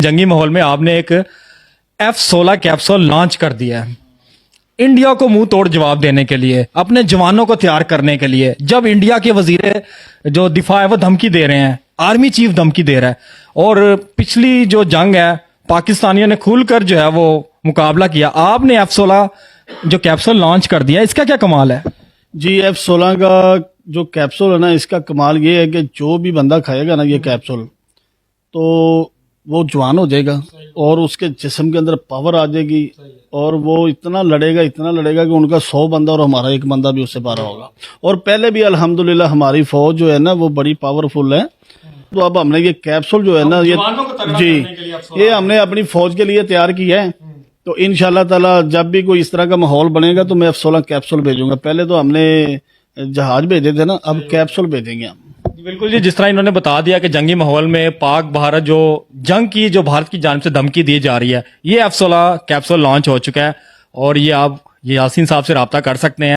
جنگی ماحول میں آپ نے ایک F-16 کیپسول لانچ کر دیا ہے انڈیا کو منہ توڑ جواب دینے کے لیے، اپنے جوانوں کو تیار کرنے کے لیے. جب انڈیا کے وزیر جو دفاع ہے وہ دھمکی دے رہے ہیں، آرمی چیف دھمکی دے رہا ہے، اور پچھلی جو جنگ ہے پاکستانیوں نے کھل کر جو ہے وہ مقابلہ کیا، آپ نے F-16 جو کیپسول لانچ کر دیا، اس کا کیا کمال ہے؟ جی F-16 کا جو کیپسول ہے نا، اس کا کمال یہ ہے کہ جو بھی بندہ کھائے گا نا یہ کیپسول، تو وہ جوان ہو جائے گا اور اس کے جسم کے اندر پاور آ جائے گی، اور وہ اتنا لڑے گا کہ ان کا 100 بندہ اور ہمارا ایک بندہ بھی اس سے پارا ہوگا. اور پہلے بھی الحمدللہ ہماری فوج جو ہے نا وہ بڑی پاورفل ہے. تو اب ہم نے یہ کیپسول جو ہے نا یہ ہم نے اپنی فوج کے لیے تیار کی ہے. تو انشاءاللہ تعالی جب بھی کوئی اس طرح کا ماحول بنے گا تو میں F-16 کیپسول بھیجوں گا. پہلے تو ہم نے جہاز بھیجے تھے نا، اب کیپسول بھیجیں گے ہم. بالکل جی، جس طرح انہوں نے بتا دیا کہ جنگی ماحول میں پاک بھارت جو جنگ کی جو بھارت کی جانب سے دھمکی دی جا رہی ہے، یہ F-16 کیپسول لانچ ہو چکا ہے، اور یہ آپ یاسین صاحب سے رابطہ کر سکتے ہیں.